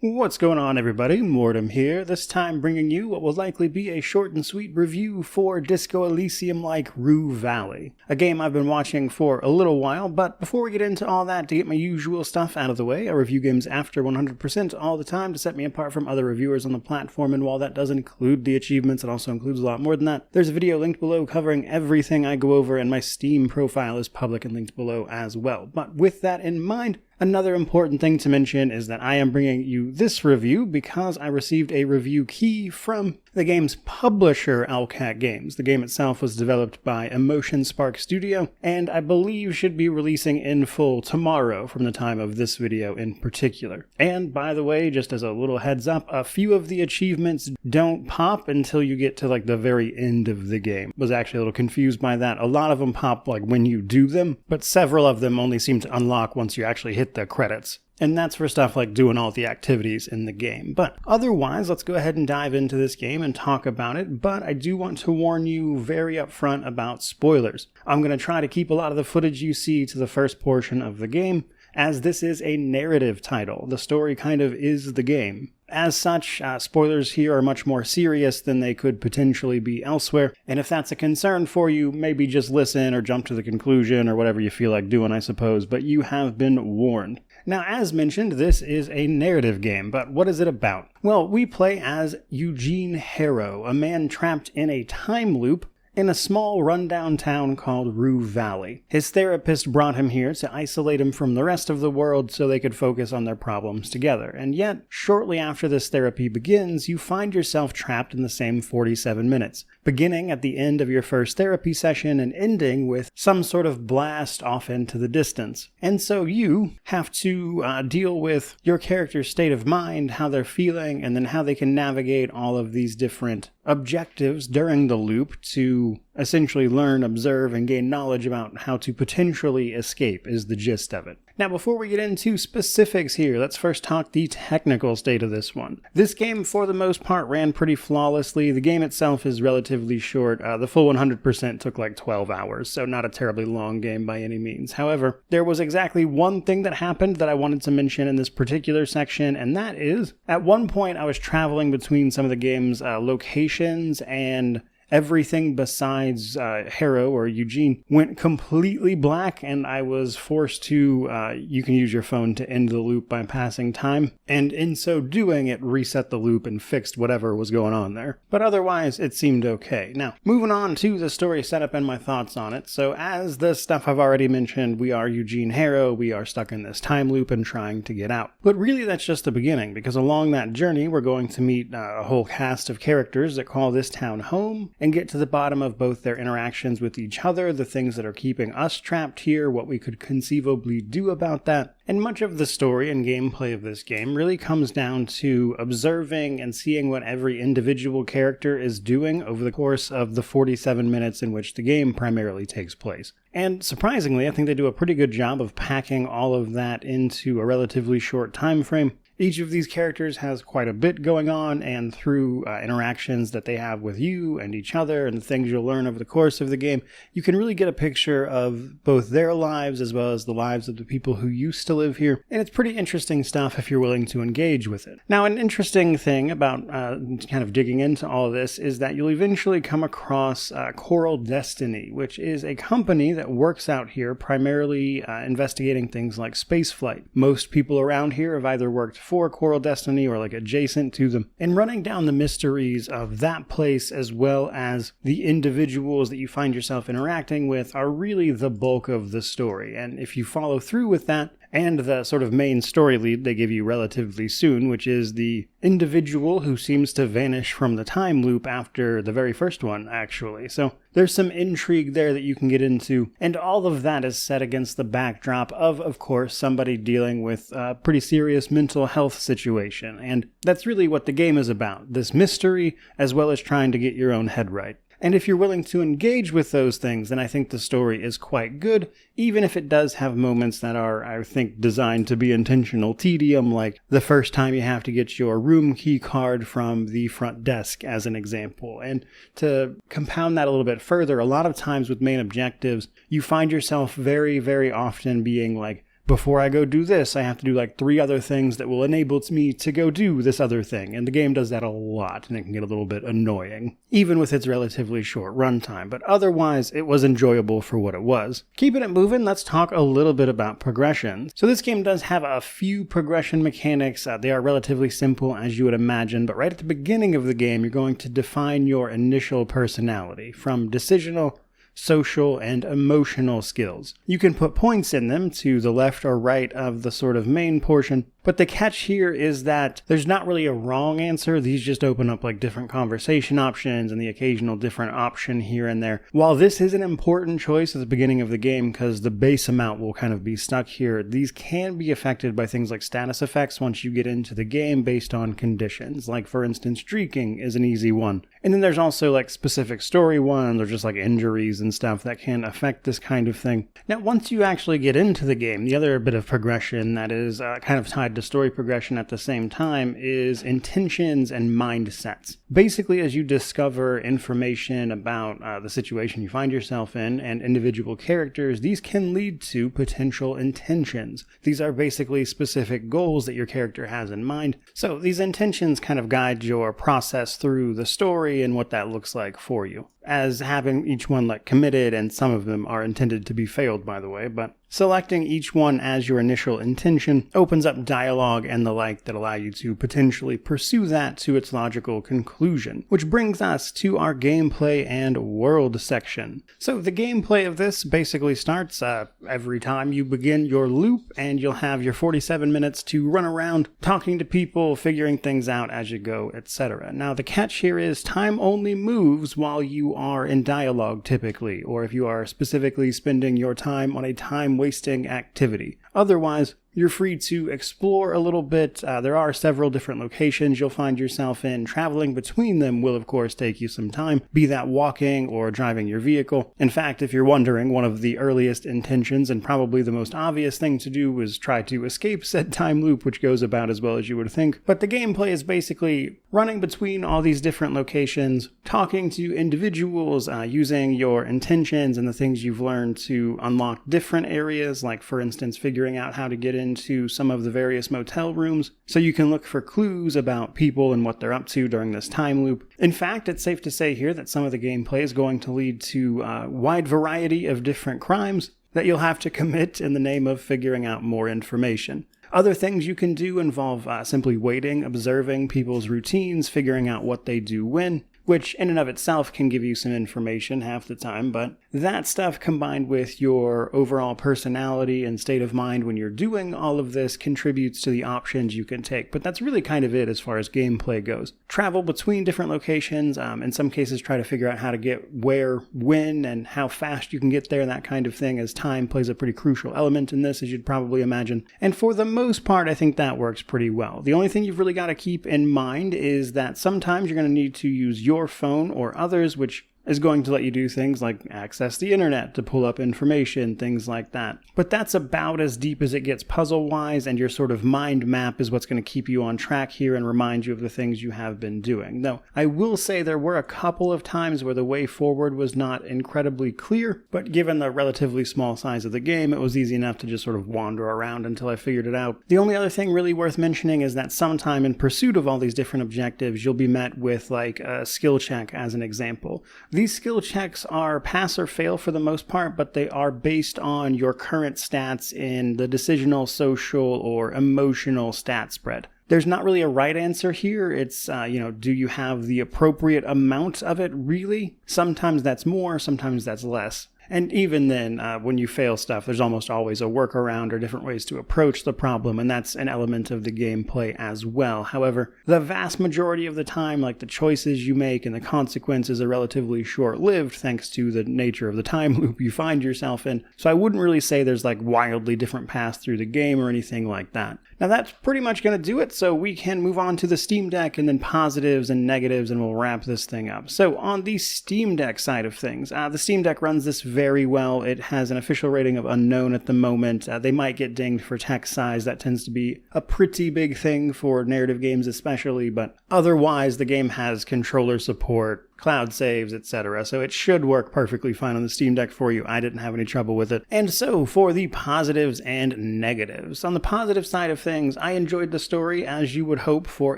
What's going on, everybody? Mortem here, this time bringing you what will likely be a short and sweet review for Disco Elysium-like Rue Valley, a game I've been watching for a little while. But before we get into all that, to get my usual stuff out of the way, I review games after 100% all the time to set me apart from other reviewers on the platform, and while that does include the achievements, it also includes a lot more than that. There's a video linked below covering everything I go over, and my Steam profile is public and linked below as well. But with that in mind, another important thing to mention is that I am bringing you this review because I received a review key from the game's publisher, Owlcat Games. The game itself was developed by Emotion Spark Studio, and I believe should be releasing in full tomorrow from the time of this video in particular. And by the way, just as a little heads up, a few of the achievements don't pop until you get to like the very end of the game. Was actually a little confused by that. A lot of them pop like when you do them, but several of them only seem to unlock once you actually hit the credits. And that's for stuff like doing all the activities in the game. But otherwise, let's go ahead and dive into this game and talk about it. But I do want to warn you very upfront about spoilers. I'm going to try to keep a lot of the footage you see to the first portion of the game, as this is a narrative title. The story kind of is the game. As such, spoilers here are much more serious than they could potentially be elsewhere, and if that's a concern for you, maybe just listen or jump to the conclusion or whatever you feel like doing, I suppose, but you have been warned. Now, as mentioned, this is a narrative game, but what is it about? Well, we play as Eugene Harrow, a man trapped in a time loop in a small rundown town called Rue Valley. His therapist brought him here to isolate him from the rest of the world so they could focus on their problems together. And yet, shortly after this therapy begins, you find yourself trapped in the same 47 minutes, beginning at the end of your first therapy session and ending with some sort of blast off into the distance. And so you have to deal with your character's state of mind, how they're feeling, and then how they can navigate all of these different objectives during the loop to essentially learn, observe, and gain knowledge about how to potentially escape is the gist of it. Now, before we get into specifics here, let's first talk the technical state of this one. This game, for the most part, ran pretty flawlessly. The game itself is relatively short. The full 100% took like 12 hours, so not a terribly long game by any means. However, there was exactly one thing that happened that I wanted to mention in this particular section, and that is, at one point I was traveling between some of the game's locations, and everything besides Harrow or Eugene went completely black, and I was forced to, you can use your phone to end the loop by passing time, and in so doing it reset the loop and fixed whatever was going on there. But otherwise it seemed okay. Now, moving on to the story setup and my thoughts on it. So as the stuff I've already mentioned, we are Eugene Harrow, we are stuck in this time loop and trying to get out. But really that's just the beginning, because along that journey we're going to meet a whole cast of characters that call this town home, and get to the bottom of both their interactions with each other, the things that are keeping us trapped here, what we could conceivably do about that. And much of the story and gameplay of this game really comes down to observing and seeing what every individual character is doing over the course of the 47 minutes in which the game primarily takes place. And surprisingly, I think they do a pretty good job of packing all of that into a relatively short time frame. Each of these characters has quite a bit going on, and through interactions that they have with you and each other and the things you'll learn over the course of the game, you can really get a picture of both their lives as well as the lives of the people who used to live here. And it's pretty interesting stuff if you're willing to engage with it. Now, an interesting thing about kind of digging into all of this is that you'll eventually come across Coral Destiny, which is a company that works out here primarily investigating things like spaceflight. Most people around here have either worked for Coral Destiny or like adjacent to them, and running down the mysteries of that place as well as the individuals that you find yourself interacting with are really the bulk of the story. And if you follow through with that, and the sort of main story lead they give you relatively soon, which is the individual who seems to vanish from the time loop after the very first one, actually. So there's some intrigue there that you can get into, and all of that is set against the backdrop of course, somebody dealing with a pretty serious mental health situation. And that's really what the game is about, this mystery, as well as trying to get your own head right. And if you're willing to engage with those things, then I think the story is quite good, even if it does have moments that are, I think, designed to be intentional tedium, like the first time you have to get your room key card from the front desk, as an example. And to compound that a little bit further, a lot of times with main objectives, you find yourself very, very often being like before I go do this, I have to do like 3 other things that will enable me to go do this other thing. And the game does that a lot, and it can get a little bit annoying, even with its relatively short runtime. But otherwise, it was enjoyable for what it was. Keeping it moving, let's talk a little bit about progression. So this game does have a few progression mechanics. They are relatively simple, as you would imagine, but right at the beginning of the game, you're going to define your initial personality from decisional, social, and emotional skills. You can put points in them to the left or right of the sort of main portion, but the catch here is that there's not really a wrong answer. These just open up like different conversation options and the occasional different option here and there. While this is an important choice at the beginning of the game because the base amount will kind of be stuck here, these can be affected by things like status effects once you get into the game based on conditions. Like for instance, streaking is an easy one. And then there's also like specific story ones or just like injuries and stuff that can affect this kind of thing. Now, once you actually get into the game, the other bit of progression that is kind of tied to story progression at the same time is intentions and mindsets. Basically, as you discover information about the situation you find yourself in and individual characters, these can lead to potential intentions. These are basically specific goals that your character has in mind. So these intentions kind of guide your process through the story and what that looks like for you, as having each one like committed, and some of them are intended to be failed, by the way, but selecting each one as your initial intention opens up dialogue and the like that allow you to potentially pursue that to its logical conclusion, which brings us to our gameplay and world section. So the gameplay of this basically starts every time you begin your loop, and you'll have your 47 minutes to run around talking to people, figuring things out as you go, etc. Now the catch here is time only moves while you are in dialogue typically, or if you are specifically spending your time on a time-wasting activity. Otherwise, you're free to explore a little bit. There are several different locations you'll find yourself in. Traveling between them will, of course, take you some time, be that walking or driving your vehicle. In fact, if you're wondering, one of the earliest intentions and probably the most obvious thing to do is try to escape said time loop, which goes about as well as you would think. But the gameplay is basically running between all these different locations, talking to individuals, using your intentions and the things you've learned to unlock different areas, like, for instance, figuring out how to get into some of the various motel rooms so you can look for clues about people and what they're up to during this time loop. In fact, it's safe to say here that some of the gameplay is going to lead to a wide variety of different crimes that you'll have to commit in the name of figuring out more information. Other things you can do involve simply waiting, observing people's routines, figuring out what they do when, which in and of itself can give you some information half the time, but that stuff combined with your overall personality and state of mind when you're doing all of this contributes to the options you can take. But that's really kind of it as far as gameplay goes. Travel between different locations, in some cases try to figure out how to get where, when, and how fast you can get there, that kind of thing, as time plays a pretty crucial element in this, as you'd probably imagine. And for the most part, I think that works pretty well. The only thing you've really got to keep in mind is that sometimes you're going to need to use your phone or others, which is going to let you do things like access the internet to pull up information, things like that. But that's about as deep as it gets puzzle-wise, and your sort of mind map is what's going to keep you on track here and remind you of the things you have been doing. Though, I will say there were a couple of times where the way forward was not incredibly clear, but given the relatively small size of the game, it was easy enough to just sort of wander around until I figured it out. The only other thing really worth mentioning is that sometime in pursuit of all these different objectives, you'll be met with like a skill check as an example. These skill checks are pass or fail for the most part, but they are based on your current stats in the decisional, social, or emotional stat spread. There's not really a right answer here. It's, do you have the appropriate amount of it really? Sometimes that's more, sometimes that's less. And even then, when you fail stuff, there's almost always a workaround or different ways to approach the problem, and that's an element of the gameplay as well. However, the vast majority of the time, like the choices you make and the consequences are relatively short-lived thanks to the nature of the time loop you find yourself in. So I wouldn't really say there's like wildly different paths through the game or anything like that. Now that's pretty much going to do it, so we can move on to the Steam Deck and then positives and negatives, and we'll wrap this thing up. So on the Steam Deck side of things, the Steam Deck runs this very well. It has an official rating of unknown at the moment. They might get dinged for text size. That tends to be a pretty big thing for narrative games especially, but otherwise the game has controller support, cloud saves, etc. So it should work perfectly fine on the Steam Deck for you. I didn't have any trouble with it. And so for the positives and negatives. On the positive side of things, I enjoyed the story as you would hope for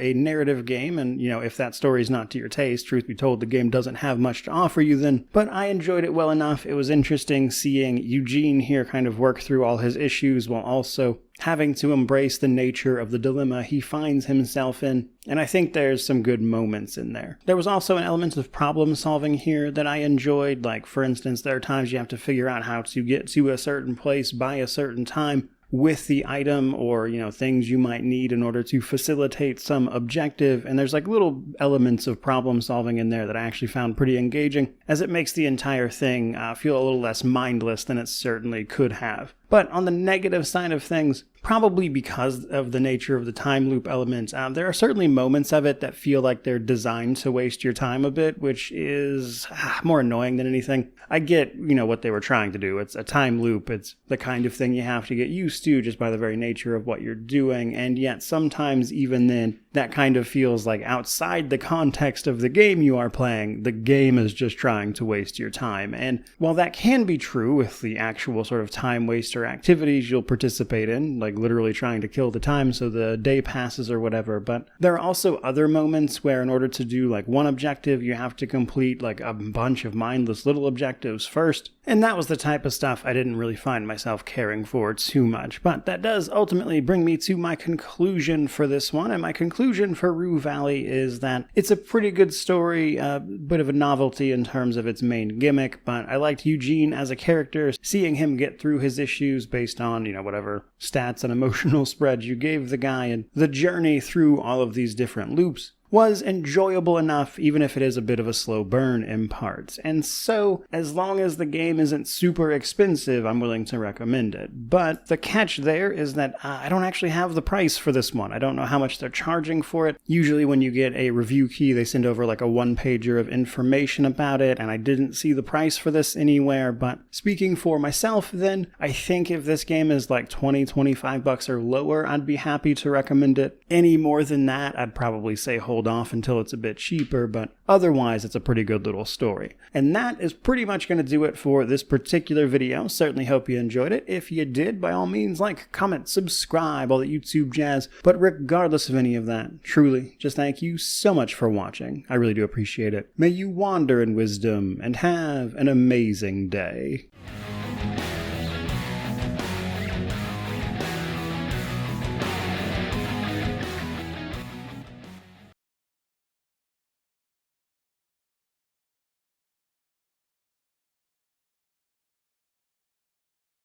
a narrative game, and if that story is not to your taste, truth be told, the game doesn't have much to offer you then, but I enjoyed it well enough. It was interesting seeing Eugene here kind of work through all his issues while also having to embrace the nature of the dilemma he finds himself in, and I think there's some good moments in there. There was also an element of problem solving here that I enjoyed, like for instance, there are times you have to figure out how to get to a certain place by a certain time with the item or, things you might need in order to facilitate some objective, and there's like little elements of problem solving in there that I actually found pretty engaging, as it makes the entire thing feel a little less mindless than it certainly could have. But on the negative side of things, probably because of the nature of the time loop element, there are certainly moments of it that feel like they're designed to waste your time a bit, which is more annoying than anything. I get, what they were trying to do. It's a time loop. It's the kind of thing you have to get used to just by the very nature of what you're doing. And yet sometimes even then, that kind of feels like outside the context of the game you are playing, the game is just trying to waste your time. And while that can be true with the actual sort of time waster activities you'll participate in, like literally trying to kill the time so the day passes or whatever, but there are also other moments where in order to do like one objective, you have to complete like a bunch of mindless little objectives first. And that was the type of stuff I didn't really find myself caring for too much. But that does ultimately bring me to my conclusion for this one. And my conclusion for Rue Valley is that it's a pretty good story, a bit of a novelty in terms of its main gimmick, but I liked Eugene as a character, seeing him get through his issues based on, whatever stats and emotional spreads you gave the guy, and the journey through all of these different loops was enjoyable enough, even if it is a bit of a slow burn in parts. And so, as long as the game isn't super expensive, I'm willing to recommend it. But the catch there is that I don't actually have the price for this one. I don't know how much they're charging for it. Usually when you get a review key, they send over like a one-pager of information about it, and I didn't see the price for this anywhere. But speaking for myself then, I think if this game is like $20-25 or lower, I'd be happy to recommend it. Any more than that, I'd probably say hold off until it's a bit cheaper, but otherwise it's a pretty good little story. And that is pretty much going to do it for this particular video. Certainly hope you enjoyed it. If you did, by all means, like, comment, subscribe, all that YouTube jazz. But regardless of any of that, truly, just thank you so much for watching. I really do appreciate it. May you wander in wisdom and have an amazing day.